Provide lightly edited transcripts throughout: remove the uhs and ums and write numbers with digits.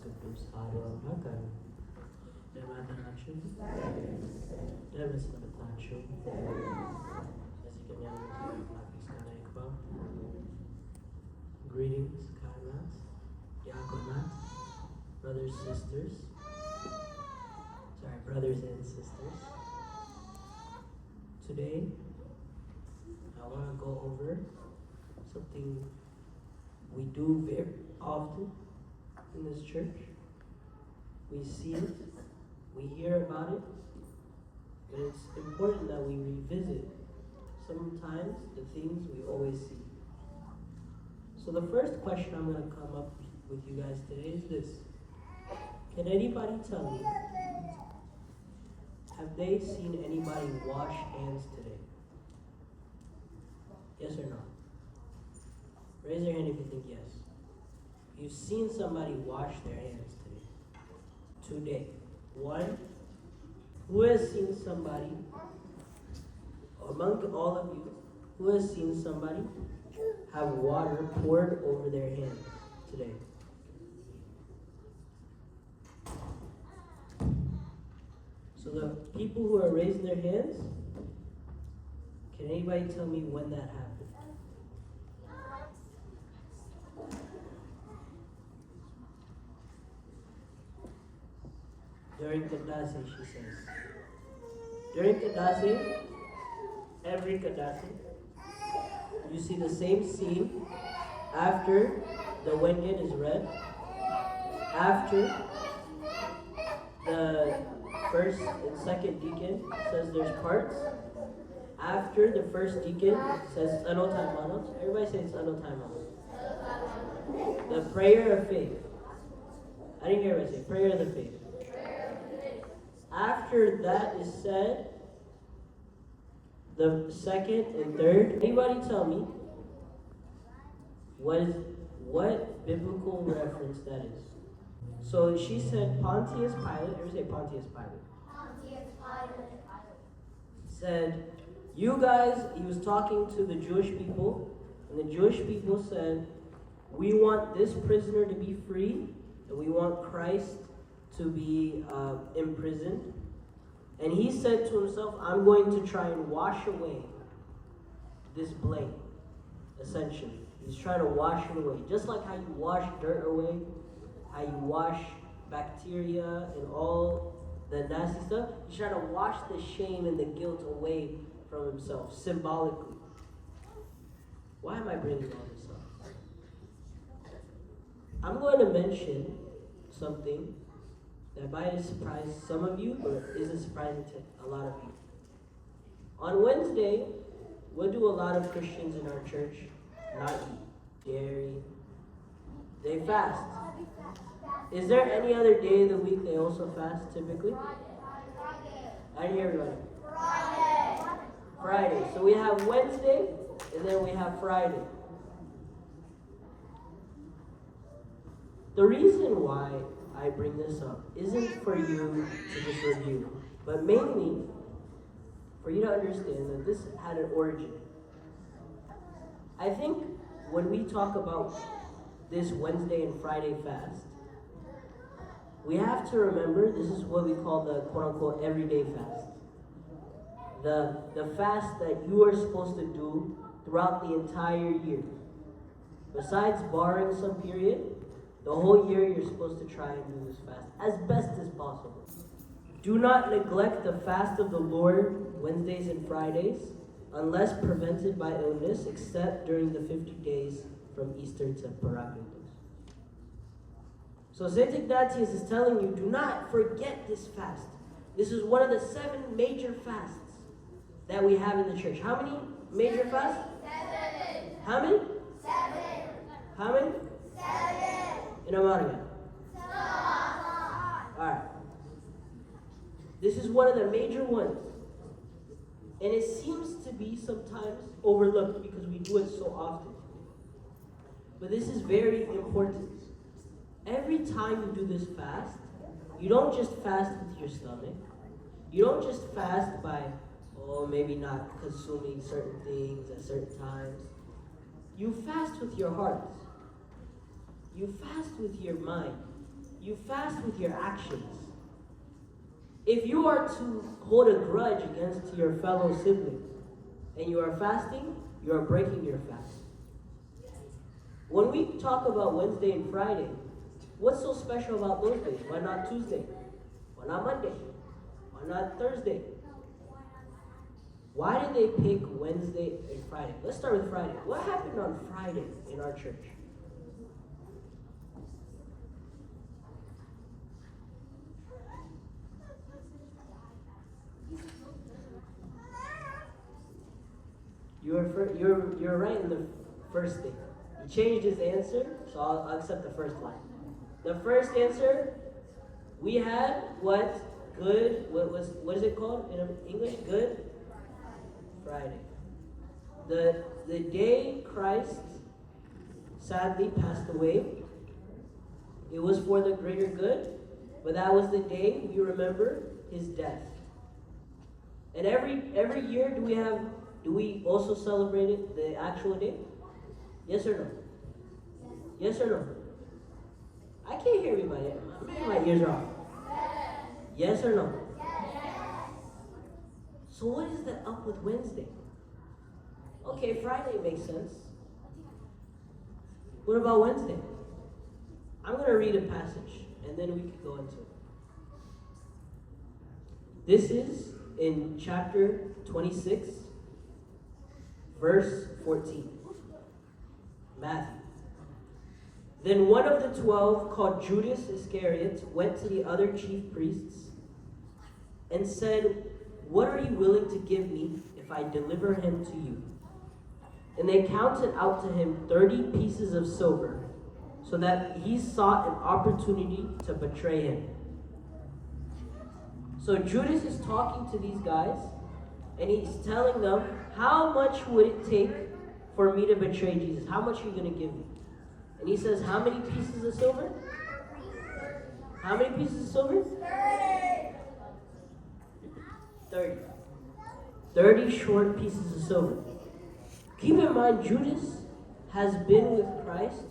Scriptures araw-araw Devatanachum Devasmatachum Greetings, Kaimas, Yakomat, brothers and sisters. Today, I want to go over something we do very often in this church. We see it, we hear about it, but it's important that we revisit sometimes the things we always see. So the first question I'm going to come up with you guys today is this. Can anybody tell me, have they seen anybody wash hands today? Yes or no? Raise your hand if you think yes. You've seen somebody wash their hands today. One, who has seen somebody, among all of you, who has seen somebody have water poured over their hands today? So the people who are raising their hands, can anybody tell me when that happened? During Kadasi, she says. During Kadasi, every Kadasi, you see the same scene after the Wenyan is read, after the first and second deacon says there's parts, after the first deacon says Anotai Manos, everybody says Anotai Manos. The prayer of faith. I didn't hear everybody say prayer of the faith. After that is said, the second and third, anybody tell me what biblical reference that is? So she said Pontius Pilate, everybody say Pontius Pilate. Pontius Pilate. Said, you guys, he was talking to the Jewish people, and the Jewish people said, we want this prisoner to be free, and we want Christ to be imprisoned. And he said to himself, I'm going to try and wash away this blame, essentially. He's trying to wash it away. Just like how you wash dirt away, how you wash bacteria and all the nasty stuff, he's trying to wash the shame and the guilt away from himself, symbolically. Why am I bringing all this up? I'm going to mention something that might surprise some of you, but isn't surprising to a lot of you. On Wednesday, what do a lot of Christians in our church not eat? Dairy. They fast. Is there any other day of the week they also fast, typically? I didn't hear everybody. Friday. So we have Wednesday, and then we have Friday. The reason why I bring this up isn't for you to just review, but mainly for you to understand that this had an origin. I think when we talk about this Wednesday and Friday fast, we have to remember this is what we call the quote-unquote everyday fast. The fast that you are supposed to do throughout the entire year. Besides barring some period, the whole year you're supposed to try and do this fast as best as possible. Do not neglect the fast of the Lord Wednesdays and Fridays unless prevented by illness, except during the 50 days from Easter to Paracletos. So St. Ignatius is telling you, do not forget this fast. This is one of the 7 major fasts that we have in the church. How many major fasts? 7. How many? 7. How many? 7. In Amaria. Alright. This is one of the major ones. And it seems to be sometimes overlooked because we do it so often. But this is very important. Every time you do this fast, you don't just fast with your stomach. You don't just fast by, maybe not consuming certain things at certain times. You fast with your heart. You fast with your mind. You fast with your actions. If you are to hold a grudge against your fellow sibling and you are fasting, you are breaking your fast. When we talk about Wednesday and Friday, what's so special about those days? Why not Tuesday? Why not Monday? Why not Thursday? Why did they pick Wednesday and Friday? Let's start with Friday. What happened on Friday in our church? You're right in the first thing. He changed his answer, so I'll accept the first line. The first answer, we had what? What is it called in English? Good Friday. The day Christ sadly passed away, it was for the greater good, but that was the day we remember his death. And every year do we also celebrate it, the actual day? Yes or no? Yes or no? I can't hear everybody. Maybe my ears are off. Yes or no? So what is the up with Wednesday? Okay, Friday makes sense. What about Wednesday? I'm going to read a passage, and then we can go into it. This is in chapter 26, verse 14. Matthew. Then one of the 12, called Judas Iscariot, went to the other chief priests and said, "What are you willing to give me if I deliver him to you?" And they counted out to him 30 pieces of silver, so that he sought an opportunity to betray him. So Judas is talking to these guys, and he's telling them, how much would it take for me to betray Jesus? How much are you going to give me? And he says, how many pieces of silver? How many pieces of silver? 30. 30 short pieces of silver. Keep in mind, Judas has been with Christ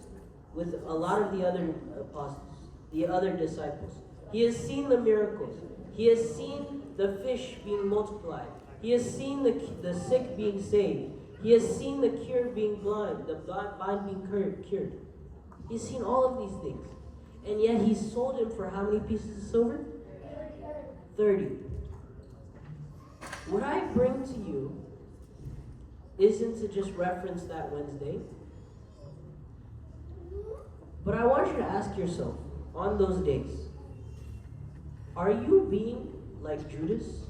with a lot of the other apostles, the other disciples. He has seen the miracles. He has seen the fish being multiplied. He has seen the sick being saved. He has seen the cured being blind, the blind being cured. He's seen all of these things. And yet he sold him for how many pieces of silver? 30. What I bring to you isn't to just reference that Wednesday, but I want you to ask yourself, on those days, are you being like Judas,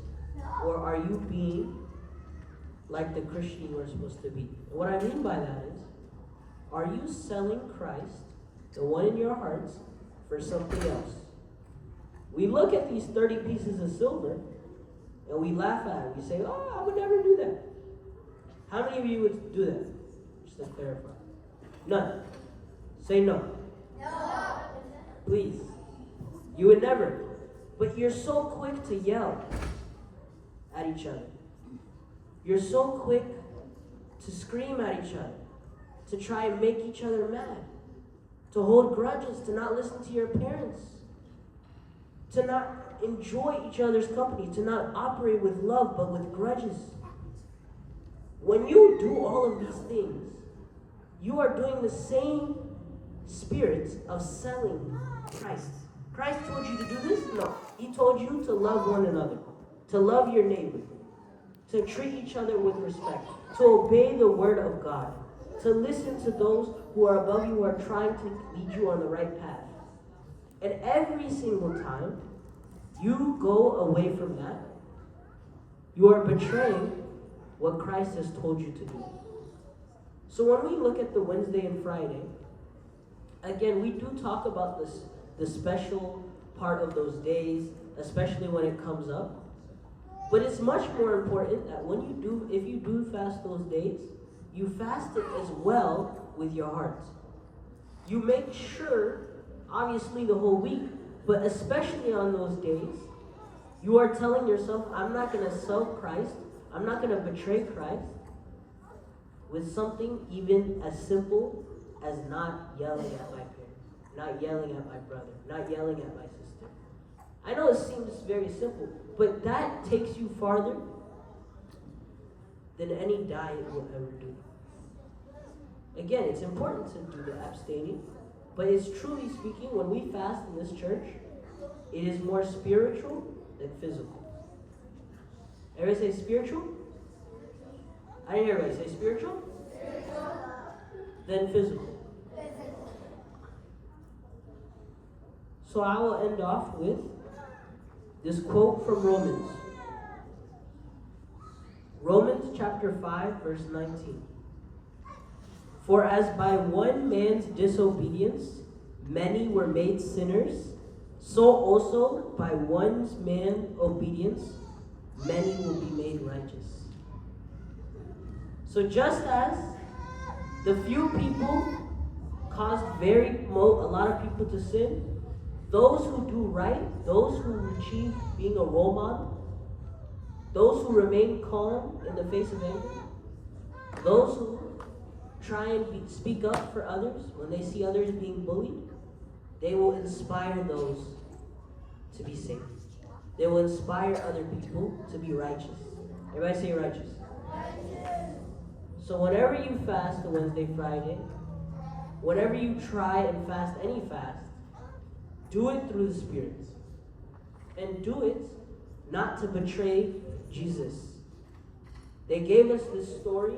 or are you being like the Christian you are supposed to be? And what I mean by that is, are you selling Christ, the one in your hearts, for something else? We look at these 30 pieces of silver, and we laugh at it. We say, oh, I would never do that. How many of you would do that? Just to clarify. None. Say no. No. Please. You would never. But you're so quick to yell at each other. You're so quick to scream at each other, to try and make each other mad, to hold grudges, to not listen to your parents, to not enjoy each other's company, to not operate with love but with grudges. When you do all of these things, you are doing the same spirit of selling Christ. Christ told you to do this? No. He told you to love one another, to love your neighbor, to treat each other with respect, to obey the word of God, to listen to those who are above you, who are trying to lead you on the right path. And every single time you go away from that, you are betraying what Christ has told you to do. So when we look at the Wednesday and Friday, again, we do talk about this, the special part of those days, especially when it comes up. But it's much more important that if you do fast those days, you fast it as well with your heart. You make sure, obviously the whole week, but especially on those days, you are telling yourself, I'm not going to sell Christ, I'm not going to betray Christ with something even as simple as not yelling at my parents. not yelling at my brother, not yelling at my sister. I know it seems very simple, but that takes you farther than any diet will ever do. Again, it's important to do the abstaining, but it's truly speaking, when we fast in this church, it is more spiritual than physical. Everybody say spiritual? I didn't hear everybody say spiritual? Then physical. So I will end off with this quote from Romans. Romans chapter 5, verse 19. For as by one man's disobedience many were made sinners, so also by one man's obedience many will be made righteous. So just as the few people caused a lot of people to sin, those who do right, those who achieve being a role model, those who remain calm in the face of anger, those who try and speak up for others when they see others being bullied, they will inspire those to be saved. They will inspire other people to be righteous. Everybody say righteous. So whenever you fast the Wednesday, Friday, whenever you try and fast any fast, do it through the Spirit. And do it not to betray Jesus. They gave us this story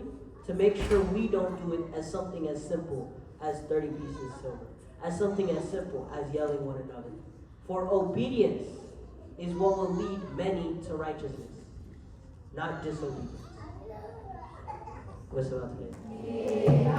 to make sure we don't do it as something as simple as 30 pieces of silver, as something as simple as yelling one another. For obedience is what will lead many to righteousness, not disobedience. What's about today?